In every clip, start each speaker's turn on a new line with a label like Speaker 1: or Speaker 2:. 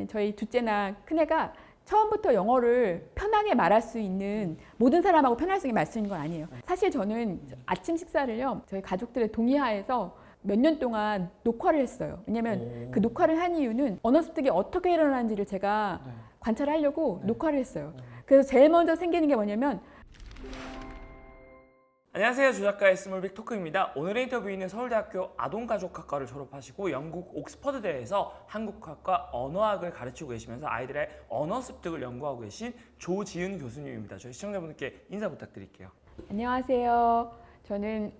Speaker 1: 저희 둘째나 큰애가 처음부터 영어를 편하게 말할 수 있는 모든 사람하고 편할 수 있게 말할 수 있는 건 아니에요. 사실 저는 아침 식사를요 저희 가족들의 동의하에서 몇 년 동안 녹화를 했어요. 왜냐면 그 녹화를 한 이유는 언어 습득이 어떻게 일어나는지를 제가 관찰하려고 녹화를 했어요. 그래서 제일 먼저 생기는 게 뭐냐면
Speaker 2: 안녕하세요. 주작가의 스몰빅 토크입니다. 오늘의 인터뷰인은 서울대학교 아동가족학과를 졸업하시고 영국 옥스퍼드대에서 한국학과 언어학을 가르치고 계시면서 아이들의 언어 습득을 연구하고 계신 조지은 교수님입니다. 저희 시청자분들께 인사 부탁드릴게요.
Speaker 1: 안녕하세요. 저는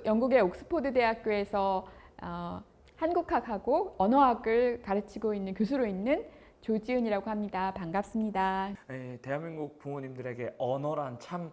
Speaker 1: 영국의 옥스퍼드 대학교에서 한국학하고 언어학을 가르치고 있는 교수로 있는 조지은이라고 합니다. 반갑습니다.
Speaker 2: 네, 대한민국 부모님들에게 언어란 참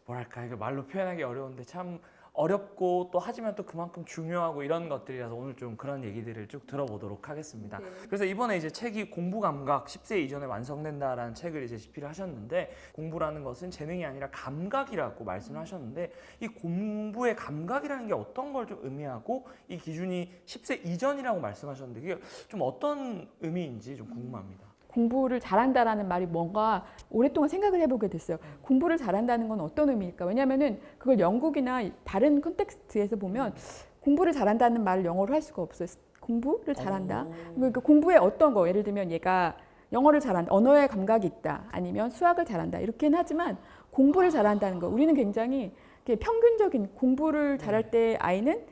Speaker 2: 뭐랄까 이거 말로 표현하기 어려운데 참 어렵고 또 하지만 또 그만큼 중요하고 이런 것들이라서 오늘 좀 그런 얘기들을 쭉 들어보도록 하겠습니다. 그래서 이번에 이제 책이 공부 감각 10세 이전에 완성된다라는 책을 이제 집필을 하셨는데 공부라는 것은 재능이 아니라 감각이라고 말씀을 하셨는데 이 공부의 감각이라는 게 어떤 걸 좀 의미하고 이 기준이 10세 이전이라고 말씀하셨는데 그게 좀 어떤 의미인지 좀 궁금합니다.
Speaker 1: 공부를 잘한다라는 말이 뭔가 오랫동안 생각을 해보게 됐어요. 공부를 잘한다는 건 어떤 의미일까? 왜냐하면은 그걸 영국이나 다른 컨텍스트에서 보면 공부를 잘한다는 말을 영어로 할 수가 없어요. 공부를 잘한다. 그러니까 공부에 어떤 거, 예를 들면 얘가 영어를 잘한다, 언어의 감각이 있다, 아니면 수학을 잘한다 이렇게는 하지만 공부를 잘한다는 거, 우리는 굉장히 평균적인 공부를 잘할 때 아이는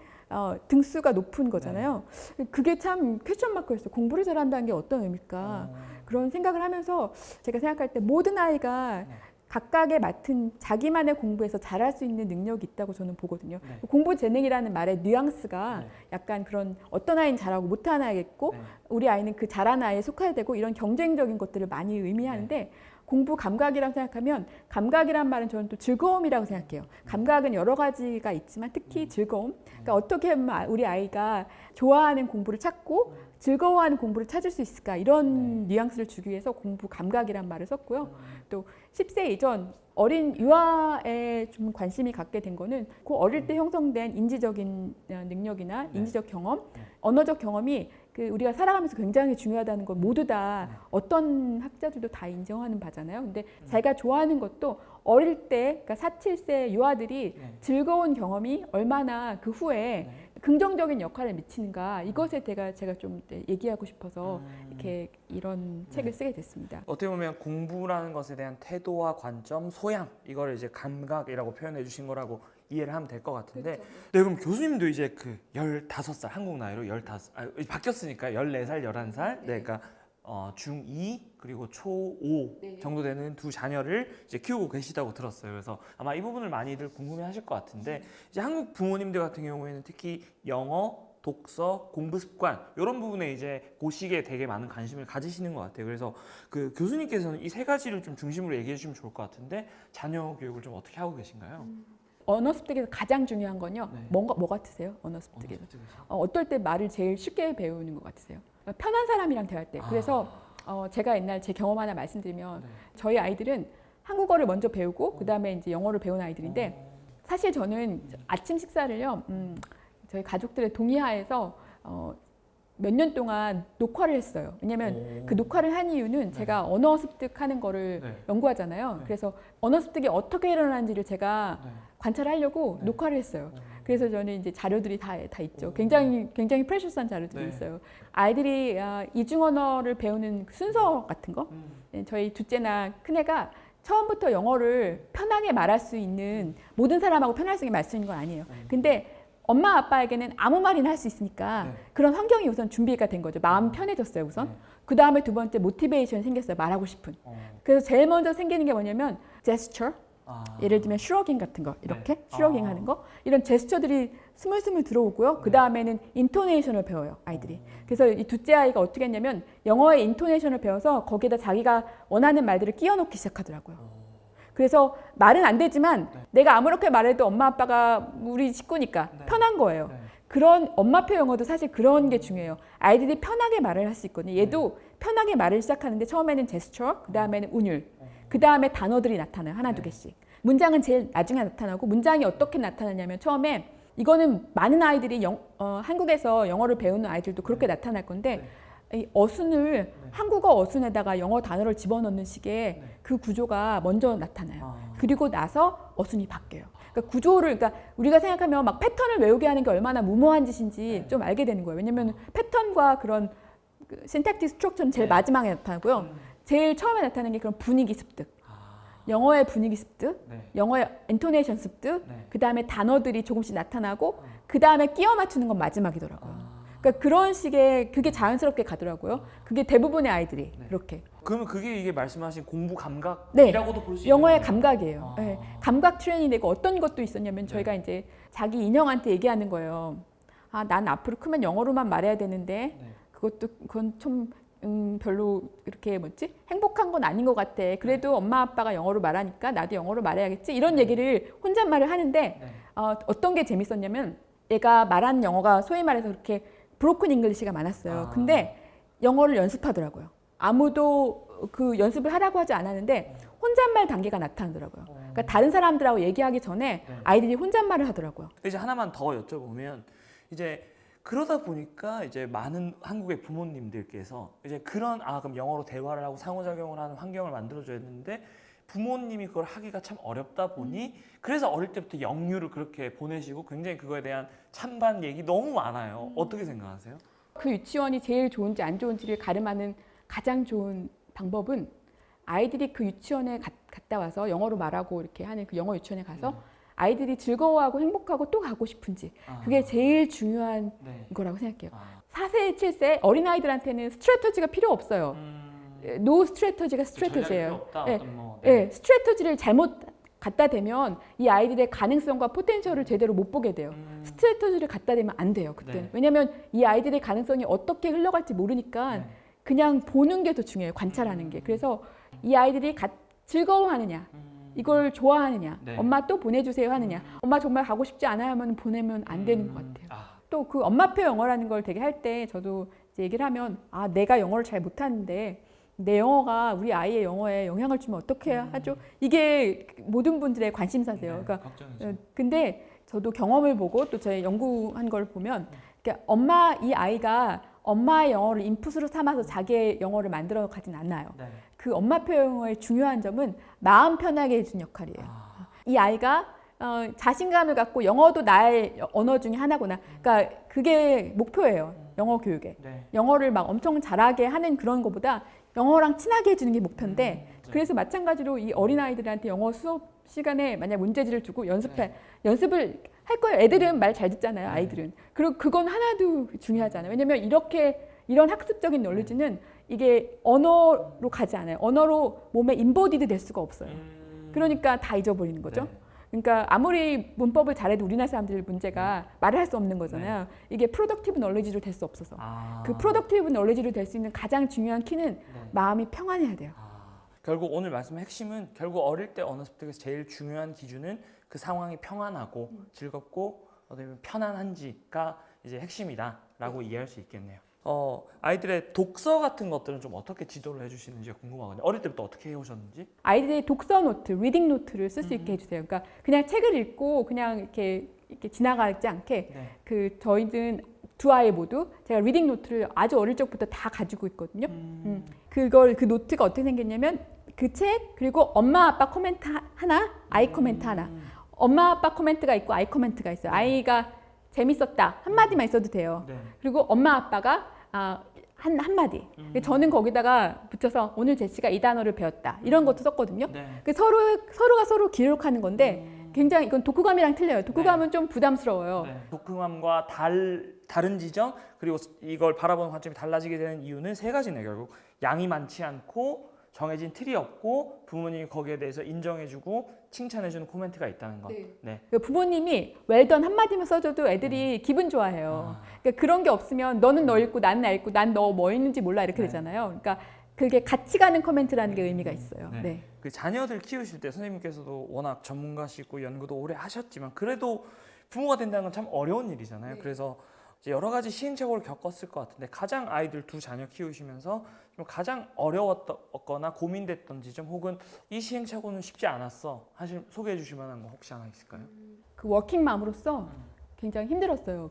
Speaker 1: 등수가 높은 거잖아요. 그게 참 퀘스천 마크였어요. 공부를 잘한다는 게 어떤 의미일까? 그런 생각을 하면서 제가 생각할 때 모든 아이가 각각의 맡은 자기만의 공부에서 잘할 수 있는 능력이 있다고 저는 보거든요. 공부 재능이라는 말의 뉘앙스가 약간 그런 어떤 아이는 잘하고 못하는 아이가 있고 우리 아이는 그 잘하는 아이에 속해야 되고 이런 경쟁적인 것들을 많이 의미하는데 공부 감각이라고 생각하면 감각이란 말은 저는 또 즐거움이라고 생각해요. 감각은 여러 가지가 있지만 특히 즐거움. 그러니까 어떻게 하면 우리 아이가 좋아하는 공부를 찾고 즐거워하는 공부를 찾을 수 있을까 이런 뉘앙스를 주기 위해서 공부 감각이란 말을 썼고요. 또 10세 이전 어린 유아에 좀 관심이 갖게 된 거는 그 어릴 때 형성된 인지적인 능력이나 인지적 경험, 언어적 경험이 우리가 살아가면서 굉장히 중요하다는 걸 모두 다 어떤 학자들도 다 인정하는 바잖아요. 근데 자기가 좋아하는 것도 어릴 때, 그러니까 4, 7세 유아들이 즐거운 경험이 얼마나 그 후에 긍정적인 역할을 미치는가 이것에 제가 좀 얘기하고 싶어서 이렇게 이런 책을 쓰게 됐습니다.
Speaker 2: 어떻게 보면 공부라는 것에 대한 태도와 관점, 소양 이거를 이제 감각이라고 표현해 주신 거라고 이해를 하면 될 것 같은데 네, 그럼 교수님도 이제 그 15살 한국 나이로 15 바뀌었으니까 14살, 11살 네, 그러니까 중2 그리고 초5 정도 되는 두 자녀를 이제 키우고 계시다고 들었어요. 그래서 아마 이 부분을 많이들 궁금해하실 것 같은데 이제 한국 부모님들 같은 경우에는 특히 영어, 독서, 공부 습관 이런 부분에 이제 고시기에 되게 많은 관심을 가지시는 것 같아요. 그래서 그 교수님께서는 이 세 가지를 좀 중심으로 얘기해 주시면 좋을 것 같은데 자녀 교육을 좀 어떻게 하고 계신가요?
Speaker 1: 언어 습득에서 가장 중요한 건요. 뭐 같으세요? 언어 습득에서. 어떨 때 말을 제일 쉽게 배우는 것 같으세요? 편한 사람이랑 대할 때. 그래서 제가 옛날 제 경험 하나 말씀드리면 저희 아이들은 한국어를 먼저 배우고 그다음에 이제 영어를 배우는 아이들인데 사실 저는 아침 식사를요. 저희 가족들의 동의하에서 몇 년 동안 녹화를 했어요. 왜냐면 그 녹화를 한 이유는 제가 언어 습득하는 거를 연구하잖아요. 그래서 언어 습득이 어떻게 일어나는지를 제가 관찰하려고 녹화를 했어요. 그래서 저는 이제 자료들이 다 있죠. 굉장히 프레셔스한 자료들이 있어요. 아이들이 이중 언어를 배우는 순서 같은 거. 저희 둘째나 큰애가 처음부터 영어를 편하게 말할 수 있는 모든 사람하고 편할 수 있게 말할 수 있는 건 아니에요. 근데 엄마 아빠에게는 아무 말이나 할 수 있으니까 그런 환경이 우선 준비가 된 거죠. 마음 편해졌어요 우선. 그 다음에 두 번째 모티베이션이 생겼어요. 말하고 싶은. 그래서 제일 먼저 생기는 게 뭐냐면 제스처. 예를 들면 슈러깅 같은 거 이렇게 슈러깅 하는 거 이런 제스처들이 스물스물 들어오고요. 그 다음에는 인토네이션을 배워요 아이들이. 그래서 이 둘째 아이가 어떻게 했냐면 영어의 인토네이션을 배워서 거기에다 자기가 원하는 말들을 끼워 넣기 시작하더라고요. 그래서 말은 안 되지만 내가 아무렇게 말해도 엄마 아빠가 우리 식구니까 편한 거예요. 그런 엄마표 영어도 사실 그런 게 중요해요. 아이들이 편하게 말을 할 수 있거든요. 얘도 편하게 말을 시작하는데 처음에는 제스처, 그 다음에는 운율, 그 다음에 단어들이 나타나요. 하나 두 개씩. 문장은 제일 나중에 나타나고 문장이 어떻게 나타나냐면 처음에 이거는 많은 아이들이 한국에서 영어를 배우는 아이들도 그렇게 나타날 건데 이 어순을 한국어 어순에다가 영어 단어를 집어넣는 식의 그 구조가 먼저 나타나요. 그리고 나서 어순이 바뀌어요. 그러니까 구조를, 그러니까 우리가 생각하면 막 패턴을 외우게 하는 게 얼마나 무모한 짓인지 좀 알게 되는 거예요. 왜냐면 패턴과 그런 신택틱 스트럭처는 제일 마지막에 나타나고요. 제일 처음에 나타나는 게 그런 분위기 습득. 영어의 분위기 습득, 영어의 인토네이션 습득, 그 다음에 단어들이 조금씩 나타나고, 그 다음에 끼워 맞추는 건 마지막이더라고요. 그러니까 그런 식의 그게 자연스럽게 가더라고요. 그게 대부분의 아이들이 이렇게.
Speaker 2: 그러면 그게 이게 말씀하신 공부 감각이라고도 볼 수 있는
Speaker 1: 영어의
Speaker 2: 거예요?
Speaker 1: 감각이에요. 네. 감각 트레이닝 되고 어떤 것도 있었냐면 저희가 이제 자기 인형한테 얘기하는 거예요. 아, 난 앞으로 크면 영어로만 말해야 되는데 그건 좀 별로 이렇게 행복한 건 아닌 것 같아. 그래도 엄마 아빠가 영어로 말하니까 나도 영어로 말해야겠지. 이런 얘기를 혼잣말을 하는데 어떤 게 재밌었냐면 얘가 말하는 영어가 소위 말해서 그렇게 브로큰 잉글리시가 많았어요. 근데 영어를 연습하더라고요. 아무도 그 연습을 하라고 하지 않았는데 혼잣말 단계가 나타나더라고요. 그러니까 다른 사람들하고 얘기하기 전에 아이들이 혼잣말을 하더라고요.
Speaker 2: 이제 하나만 더 여쭤보면 이제 그러다 보니까 이제 많은 한국의 부모님들께서 이제 그런 그럼 영어로 대화를 하고 상호작용을 하는 환경을 만들어줘야 되는데 부모님이 그걸 하기가 참 어렵다 보니 그래서 어릴 때부터 영유를 그렇게 보내시고 굉장히 그거에 대한 찬반 얘기 너무 많아요. 어떻게 생각하세요?
Speaker 1: 그 유치원이 제일 좋은지 안 좋은지를 가름하는 가장 좋은 방법은 아이들이 그 유치원에 갔다 와서 영어로 말하고 이렇게 하는 그 영어 유치원에 가서 아이들이 즐거워하고 행복하고 또 가고 싶은지 그게 제일 중요한 거라고 생각해요. 4세, 7세 어린아이들한테는 스트래터지가 필요 없어요. 노 스트래터지가 스트래터지예요. 스트래터지를 잘못 갖다 대면 이 아이들의 가능성과 포텐셜을 제대로 못 보게 돼요. 스트래터지를 갖다 대면 안 돼요. 그때는. 왜냐하면 이 아이들의 가능성이 어떻게 흘러갈지 모르니까 그냥 보는 게 더 중요해요. 관찰하는 게. 그래서 이 아이들이 즐거워하느냐, 이걸 좋아하느냐, 엄마 또 보내주세요 하느냐, 엄마 정말 가고 싶지 않아요 하면 보내면 안 되는 것 같아요. 또 그 엄마표 영어라는 걸 되게 할 때 저도 이제 얘기를 하면 내가 영어를 잘 못하는데 내 영어가 우리 아이의 영어에 영향을 주면 어떻게 하죠? 이게 모든 분들의 관심사세요. 그러니까 근데 저도 경험을 보고 또 저희 연구한 걸 보면 그러니까 이 아이가 엄마의 영어를 인풋으로 삼아서 자기의 영어를 만들어 가진 않아요. 그 엄마표 영어의 중요한 점은 마음 편하게 해주는 역할이에요. 이 아이가 자신감을 갖고 영어도 나의 언어 중에 하나구나. 그러니까 그게 목표예요. 영어 교육에. 영어를 막 엄청 잘하게 하는 그런 것보다 영어랑 친하게 해주는 게 목표인데 그래서 마찬가지로 이 어린아이들한테 영어 수업 시간에 만약 문제지를 두고 연습을 할 거예요. 애들은 말 잘 듣잖아요. 아이들은. 그리고 그건 하나도 중요하지 않아요. 왜냐면 이런 학습적인 논리지는 이게 언어로 가지 않아요. 언어로 몸에 인보디드 될 수가 없어요. 그러니까 다 잊어버리는 거죠. 그러니까 아무리 문법을 잘해도 우리나라 사람들 문제가 말을 할 수 없는 거잖아요. 이게 프로덕티브 널리지로 될 수 없어서. 그 프로덕티브 널리지로 될 수 있는 가장 중요한 키는 마음이 평안해야 돼요.
Speaker 2: 결국 오늘 말씀의 핵심은 결국 어릴 때 언어 습득에서 제일 중요한 기준은 그 상황이 평안하고 즐겁고 어떻게 보면 편안한지가 이제 핵심이다라고 이해할 수 있겠네요. 아이들의 독서 같은 것들은 좀 어떻게 지도를 해주시는지가 궁금하거든요. 어릴 때부터 어떻게 해오셨는지?
Speaker 1: 아이들의 독서 노트, 리딩 노트를 쓸 수 있게 해주세요. 그러니까 그냥 책을 읽고 그냥 이렇게 지나가지 않게 그 저희는 두 아이 모두 제가 리딩 노트를 아주 어릴 적부터 다 가지고 있거든요. 그 노트가 어떻게 생겼냐면 그 책 그리고 엄마 아빠 코멘트 하나, 아이 코멘트 하나. 엄마 아빠 코멘트가 있고 아이 코멘트가 있어요. 아이가 재밌었다 한마디만 있어도 돼요. 그리고 엄마 아빠가 한마디. 저는 거기다가 붙여서 오늘 제시가 이 단어를 배웠다. 이런 것도 썼거든요. 서로가 서로 기록하는 건데 굉장히 이건 독후감이랑 틀려요. 독후감은 좀 부담스러워요.
Speaker 2: 독후감과 다른 지점 그리고 이걸 바라보는 관점이 달라지게 되는 이유는 세 가지네요. 결국 양이 많지 않고 정해진 틀이 없고 부모님이 거기에 대해서 인정해주고 칭찬해주는 코멘트가 있다는 것.
Speaker 1: 부모님이 웰던 한마디만 써줘도 애들이 기분 좋아해요. 그러니까 그런 게 없으면 너는 너 읽고 나는 나 읽고 난 너 뭐 읽는지 몰라 이렇게 되잖아요. 그러니까 그게 같이 가는 코멘트라는 게 의미가 있어요.
Speaker 2: 그 자녀들 키우실 때 선생님께서도 워낙 전문가시고 연구도 오래 하셨지만 그래도 부모가 된다는 건 참 어려운 일이잖아요. 그래서 이제 여러 가지 시행착오를 겪었을 것 같은데 가장 아이들 두 자녀 키우시면서 좀 가장 어려웠거나 고민됐던 지점 혹은 이 시행착오는 쉽지 않았어 소개해 주실 만한 거 혹시 하나 있을까요?
Speaker 1: 그 워킹맘으로서 굉장히 힘들었어요.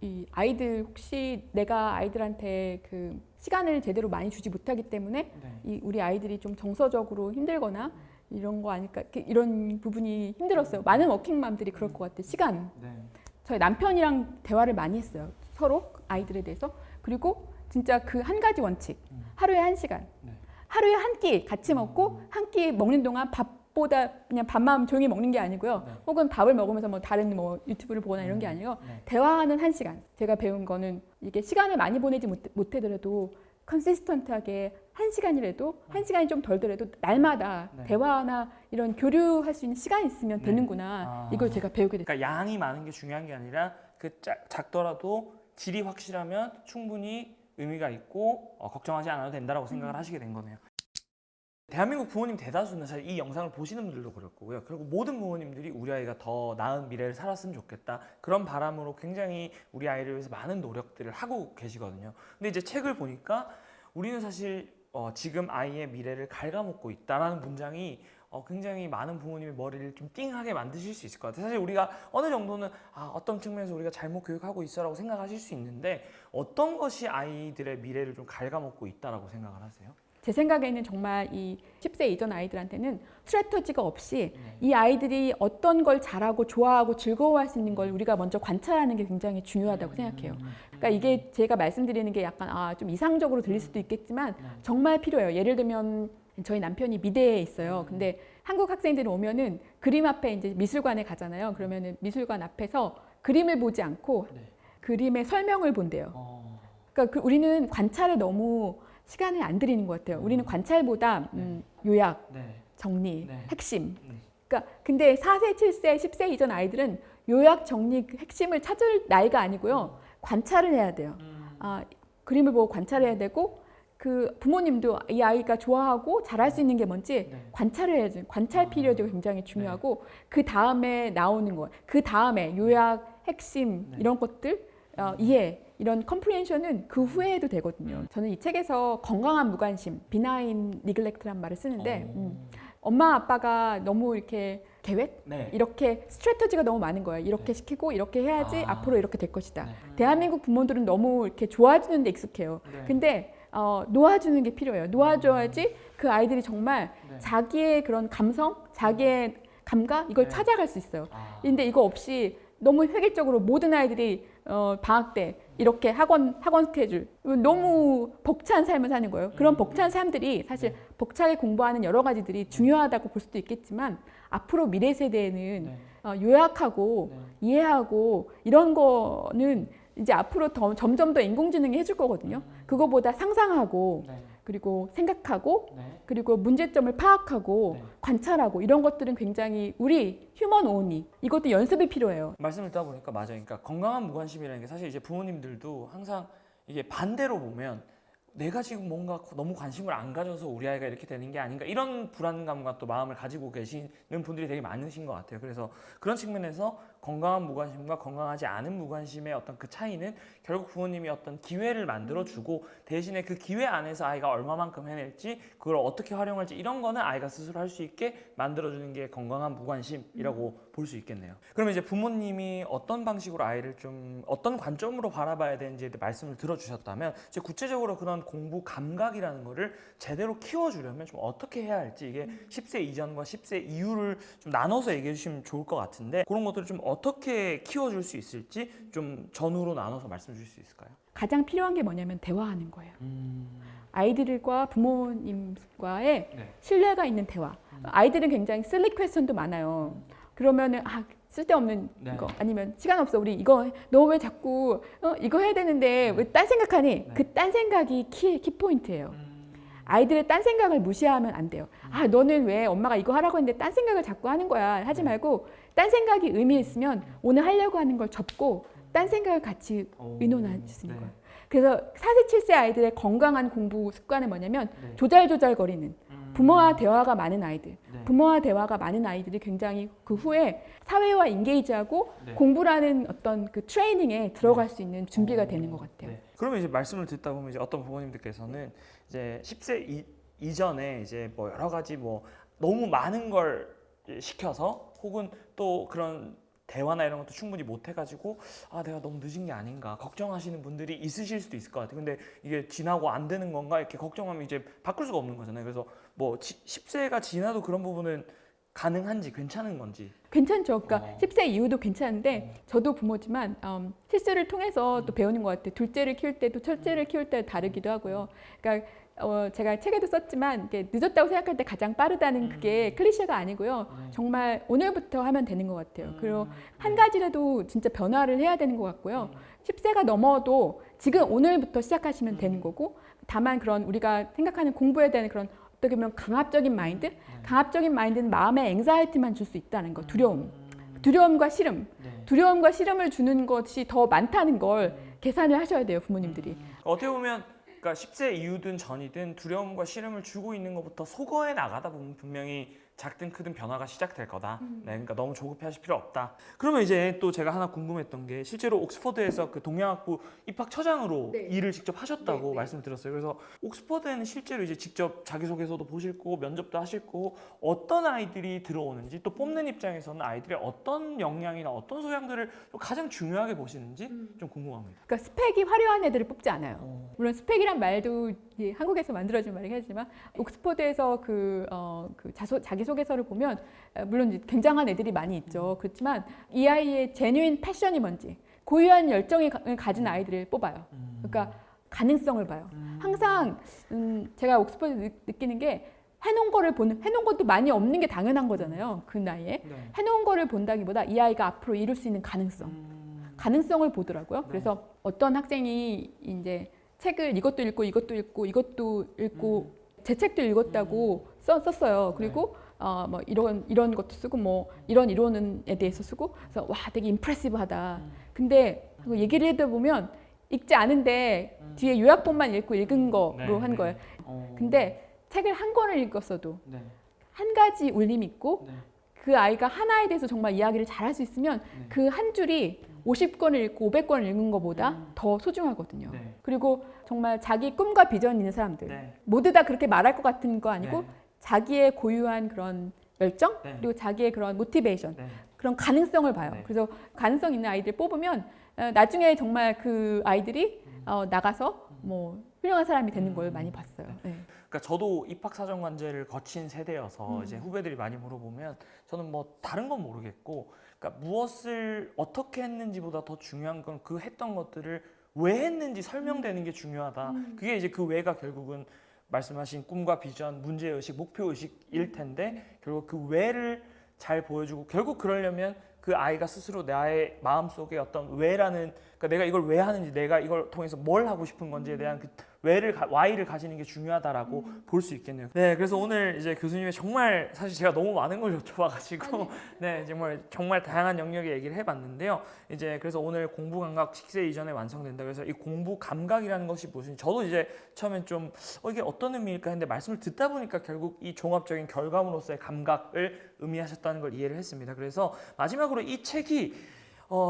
Speaker 1: 이 아이들 혹시 내가 아이들한테 그 시간을 제대로 많이 주지 못하기 때문에 이 우리 아이들이 좀 정서적으로 힘들거나 이런 거 아닐까 이런 부분이 힘들었어요. 많은 워킹맘들이 그럴 것 같아요. 시간. 저희 남편이랑 대화를 많이 했어요. 서로 아이들에 대해서. 그리고 진짜 그 한 가지 원칙. 하루에 1시간. 하루에 한 끼 같이 먹고 한 끼 먹는 동안 밥보다 그냥 밥만 조용히 먹는 게 아니고요. 혹은 밥을 먹으면서 뭐 다른 뭐 유튜브를 보거나 이런 게 아니고 대화하는 1시간. 제가 배운 거는 이게 시간을 많이 보내지 못하더라도 컨시스턴트하게 1시간이라도 1시간이 좀 덜더라도 날마다 대화나 이런 교류할 수 있는 시간이 있으면 되는구나. 이걸 제가 배우게 됐어요.
Speaker 2: 그러니까 양이 많은 게 중요한 게 아니라 그 작더라도 질이 확실하면 충분히 의미가 있고 걱정하지 않아도 된다라고 생각을 하시게 된 거네요. 대한민국 부모님 대다수는 사실 이 영상을 보시는 분들도 그럴 거고요. 그리고 모든 부모님들이 우리 아이가 더 나은 미래를 살았으면 좋겠다. 그런 바람으로 굉장히 우리 아이를 위해서 많은 노력들을 하고 계시거든요. 근데 이제 책을 보니까 우리는 사실 지금 아이의 미래를 갉아먹고 있다라는 문장이 굉장히 많은 부모님의 머리를 좀 띵하게 만드실 수 있을 것 같아요. 사실 우리가 어느 정도는 어떤 측면에서 우리가 잘못 교육하고 있어라고 생각하실 수 있는데 어떤 것이 아이들의 미래를 좀 갉아먹고 있다라고 생각을 하세요?
Speaker 1: 제 생각에는 정말 이 10세 이전 아이들한테는 스트래터지가 없이 이 아이들이 어떤 걸 잘하고 좋아하고 즐거워할 수 있는 걸 우리가 먼저 관찰하는 게 굉장히 중요하다고 생각해요. 그러니까 이게 제가 말씀드리는 게 약간 좀 이상적으로 들릴 수도 있겠지만 정말 필요해요. 예를 들면 저희 남편이 미대에 있어요. 근데 한국 학생들이 오면은 그림 앞에 이제 미술관에 가잖아요. 그러면은 미술관 앞에서 그림을 보지 않고 그림의 설명을 본대요. 그러니까 우리는 관찰에 너무 시간을 안 들이는 것 같아요. 우리는 관찰보다 요약, 정리, 핵심. 그러니까 근데 4세, 7세, 10세 이전 아이들은 요약, 정리, 핵심을 찾을 나이가 아니고요. 관찰을 해야 돼요. 그림을 보고 관찰해야 되고 그 부모님도 이 아이가 좋아하고 잘할 수 있는 게 뭔지 관찰을 해야죠. 관찰 피리어드가 굉장히 중요하고 그 다음에 나오는 거, 그 다음에 요약, 핵심 이런 것들 이해 이런 컴프리hen션은 그 후에 해도 되거든요. 저는 이 책에서 건강한 무관심, 비나인 니글렉트란 말을 쓰는데 엄마 아빠가 너무 이렇게 계획? 이렇게 스트래터지가 너무 많은 거예요. 이렇게 시키고 이렇게 해야지 앞으로 이렇게 될 것이다. 대한민국 부모들은 너무 이렇게 좋아주는 데 익숙해요. 근데 놓아주는 게 필요해요. 놓아줘야지 그 아이들이 정말 자기의 그런 감성, 자기의 감각 이걸 찾아갈 수 있어요. 근데 이거 없이 너무 획일적으로 모든 아이들이 방학 때 이렇게 학원 스케줄 너무 벅찬 삶을 사는 거예요. 그런 벅찬 삶들이 사실 벅차게 공부하는 여러 가지들이 중요하다고 볼 수도 있겠지만 앞으로 미래 세대에는 요약하고 이해하고 이런 거는 이제 앞으로 점점 더 인공지능이 해줄 거거든요. 그거보다 상상하고 그리고 생각하고 그리고 문제점을 파악하고 관찰하고 이런 것들은 굉장히 우리 휴먼 오니 이것도 연습이 필요해요.
Speaker 2: 말씀을 듣다 보니까 맞아요. 그러니까 건강한 무관심이라는 게 사실 이제 부모님들도 항상 이게 반대로 보면 내가 지금 뭔가 너무 관심을 안 가져서 우리 아이가 이렇게 되는 게 아닌가 이런 불안감과 또 마음을 가지고 계시는 분들이 되게 많으신 것 같아요. 그래서 그런 측면에서 건강한 무관심과 건강하지 않은 무관심의 어떤 그 차이는 결국 부모님이 어떤 기회를 만들어주고 대신에 그 기회 안에서 아이가 얼마만큼 해낼지 그걸 어떻게 활용할지 이런 거는 아이가 스스로 할 수 있게 만들어주는 게 건강한 무관심이라고 볼 수 있겠네요. 그러면 이제 부모님이 어떤 방식으로 아이를 좀 어떤 관점으로 바라봐야 되는지에 대해 말씀을 들어주셨다면 이제 구체적으로 그런 공부 감각이라는 거를 제대로 키워주려면 좀 어떻게 해야 할지 이게 10세 이전과 10세 이후를 좀 나눠서 얘기해 주시면 좋을 것 같은데 그런 것들을 좀 어떻게 키워줄 수 있을지 좀 전후로 나눠서 말씀 주실 수 있을까요?
Speaker 1: 가장 필요한 게 뭐냐면 대화하는 거예요. 아이들과 부모님과의 신뢰가 있는 대화. 아이들은 굉장히 실리 퀘스천도 많아요. 그러면은 쓸데없는 거 아니면 시간 없어 우리 이거 너 왜 자꾸 이거 해야 되는데 왜 딴 생각하니? 그 딴 생각이 키포인트예요. 아이들의 딴 생각을 무시하면 안 돼요. 너는 왜 엄마가 이거 하라고 했는데 딴 생각을 자꾸 하는 거야 하지 말고 딴 생각이 의미 있으면 오늘 하려고 하는 걸 접고 딴 생각을 같이 의논할 수 있는 거예요. 그래서 4세, 7세 아이들의 건강한 공부 습관은 뭐냐면 조잘조잘거리는 부모와 대화가 많은 아이들. 부모와 대화가 많은 아이들이 굉장히 그 후에 사회와 인게이지하고 공부라는 어떤 그 트레이닝에 들어갈 수 있는 준비가 되는 것 같아요.
Speaker 2: 그러면 이제 말씀을 듣다 보면 이제 어떤 부모님들께서는 이제 10세 이전에 이제 뭐 여러 가지 뭐 너무 많은 걸 시켜서 혹은 또 그런 대화나 이런 것도 충분히 못 해가지고 내가 너무 늦은 게 아닌가 걱정하시는 분들이 있으실 수도 있을 것 같아요. 근데 이게 지나고 안 되는 건가 이렇게 걱정하면 이제 바꿀 수가 없는 거잖아요. 그래서 뭐 10세가 지나도 그런 부분은 가능한지 괜찮은 건지.
Speaker 1: 괜찮죠. 그러니까 10세 이후도 괜찮은데 저도 부모지만 실수를 통해서 또 배우는 것 같아요. 둘째를 키울 때도 첫째를 키울 때 다르기도 하고요. 그러니까 제가 책에도 썼지만 이게 늦었다고 생각할 때 가장 빠르다는 그게 클리셰가 아니고요. 정말 오늘부터 하면 되는 것 같아요. 그리고 한 가지라도 진짜 변화를 해야 되는 것 같고요. 10세가 넘어도 지금 오늘부터 시작하시면 되는 거고, 다만 그런 우리가 생각하는 공부에 대한 그런 어떻게 보면 강압적인 마인드? 강압적인 마인드는 마음의 앵자이티만 줄 수 있다는 거, 두려움과 싫음. 두려움과 싫음을 주는 것이 더 많다는 걸 계산을 하셔야 돼요, 부모님들이.
Speaker 2: 어떻게 보면 그러니까 10세 이후든 전이든 두려움과 싫음을 주고 있는 것부터 소거해 나가다 보면 분명히 작든 크든 변화가 시작될 거다. 네, 그러니까 너무 조급해하실 필요 없다. 그러면 이제 또 제가 하나 궁금했던 게 실제로 옥스퍼드에서 그 동양학부 입학처장으로
Speaker 1: 네.
Speaker 2: 일을 직접 하셨다고
Speaker 1: 네.
Speaker 2: 말씀을 드렸어요. 그래서 옥스퍼드에는 실제로 이제 직접 자기소개서도 보실 거고 면접도 하실 거고 어떤 아이들이 들어오는지 또 뽑는 입장에서는 아이들의 어떤 역량이나 어떤 소양들을 가장 중요하게 보시는지 좀 궁금합니다.
Speaker 1: 그러니까 스펙이 화려한 애들을 뽑지 않아요. 물론 스펙이란 말도 한국에서 만들어진 말이긴 하지만 옥스퍼드에서 그 자기소개서를 보면 물론 이제 굉장한 애들이 많이 있죠. 그렇지만 이 아이의 제뉴인 패션이 뭔지 고유한 열정을 가진 아이들을 뽑아요. 그러니까 가능성을 봐요. 항상 제가 옥스퍼드 느끼는 게 해놓은 것도 많이 없는 게 당연한 거잖아요. 그 나이에. 해놓은 거를 본다기보다 이 아이가 앞으로 이룰 수 있는 가능성을 보더라고요. 그래서 어떤 학생이 이제 책을 이것도 읽고 제 책도 읽었다고 썼어요. 그리고 뭐 이런 것도 쓰고 뭐 이런 이론에 대해서 쓰고 그래서 와 되게 임프레시브하다. 근데 얘기를 해다 보면 읽지 않은데 뒤에 요약본만 읽은 거로 한 거예요. 근데 책을 한 권을 읽었어도 한 가지 울림이 있고 그 아이가 하나에 대해서 정말 이야기를 잘할 수 있으면 그 한 줄이 50권을 읽고 500권을 읽은 것보다 더 so중하거든요. 그리고 정말 자기 꿈과 비전이 있는 사람들 모두 다 그렇게 말할 것 같은 거 아니고 자기의 고유한 그런 열정 그리고 자기의 그런 모티베이션 그런 가능성을 봐요. 그래서 가능성 있는 아이들 뽑으면 나중에 정말 그 아이들이 나가서 뭐 훌륭한 사람이 되는 걸 많이 봤어요.
Speaker 2: 그러니까 저도 입학사정관제를 거친 세대여서 이제 후배들이 많이 물어보면 저는 뭐 다른 건 모르겠고 그러니까 무엇을 어떻게 했는지보다 더 중요한 건 그 했던 것들을 왜 했는지 설명되는 게 중요하다. 그게 이제 그 왜가 결국은 말씀하신 꿈과 비전, 문제의식, 목표의식일 텐데 결국 그 왜를 잘 보여주고 결국 그러려면 그 아이가 스스로 나의 마음속에 어떤 왜라는 그러니까 내가 이걸 왜 하는지 내가 이걸 통해서 뭘 하고 싶은 건지에 대한 그 why를 가지는 게 중요하다라고 볼 수 있겠네요. 네, 그래서 오늘 이제 교수님의 정말 사실 제가 너무 많은 걸 여쭤봐가지고 네 정말 다양한 영역의 얘기를 해봤는데요. 이제 그래서 오늘 공부 감각 10세 이전에 완성된다. 그래서 이 공부 감각이라는 것이 무슨 저도 이제 처음엔 좀 이게 어떤 의미일까 했는데 말씀을 듣다 보니까 결국 이 종합적인 결과물로서의 감각을 의미하셨다는 걸 이해를 했습니다. 그래서 마지막으로 이 책이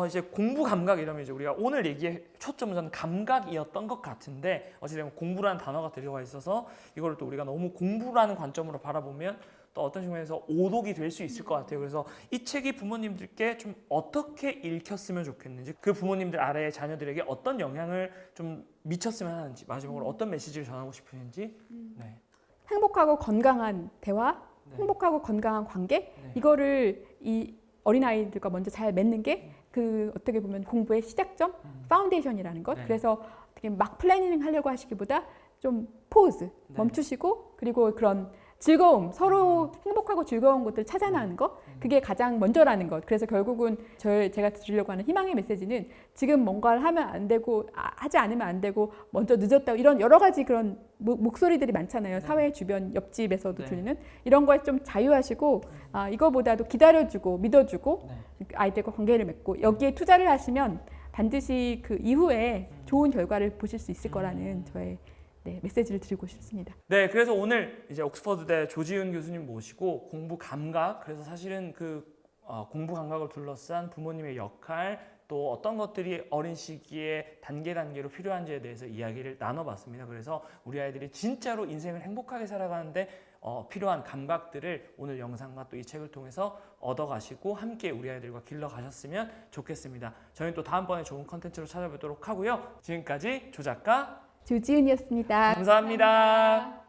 Speaker 2: 이제 공부 감각 이러면 이제 우리가 오늘 얘기의 초점은 저는 감각이었던 것 같은데 어찌되면 공부라는 단어가 들어가 있어서 이걸 또 우리가 너무 공부라는 관점으로 바라보면 또 어떤 측면에서 오독이 될 수 있을 것 같아요. 그래서 이 책이 부모님들께 좀 어떻게 읽혔으면 좋겠는지 그 부모님들 아래의 자녀들에게 어떤 영향을 좀 미쳤으면 하는지 마지막으로 어떤 메시지를 전하고 싶으신지 네.
Speaker 1: 행복하고 건강한 대화, 행복하고 건강한 관계 이거를 이 어린아이들과 먼저 잘 맺는 게 그 어떻게 보면 공부의 시작점, 파운데이션이라는 것. 그래서 어떻게 막 플래닝 하려고 하시기보다 좀 포즈, 멈추시고 그리고 그런 즐거움, 서로 행복하고 즐거운 것들 찾아나는 것 그게 가장 먼저라는 것. 그래서 결국은 제가 드리려고 하는 희망의 메시지는 지금 뭔가를 하면 안 되고 하지 않으면 안 되고 먼저 늦었다고 이런 여러 가지 그런 목소리들이 많잖아요. 사회 주변 옆집에서도 들리는 이런 거에 좀 자유하시고 이거보다도 기다려주고 믿어주고 아이들과 관계를 맺고 여기에 투자를 하시면 반드시 그 이후에 좋은 결과를 보실 수 있을 거라는 저의 메시지를 드리고 싶습니다.
Speaker 2: 네, 그래서 오늘 이제 옥스퍼드대 조지은 교수님 모시고 공부 감각, 그래서 사실은 그 공부 감각을 둘러싼 부모님의 역할, 또 또 어떤 것들이 어린 시기에 단계로 필요한지에 대해서 이야기를 나눠봤습니다. 그래서 우리 아이들이 진짜로 인생을 행복하게 살아가는데 필요한 감각들을 오늘 영상과 또 이 책을 통해서 얻어가시고 함께 우리 아이들과 길러가셨으면 좋겠습니다. 저희는 또 다음번에 좋은 컨텐츠로 찾아뵙도록 하고요. 지금까지 조작가
Speaker 1: 조지은이었습니다.
Speaker 2: 감사합니다.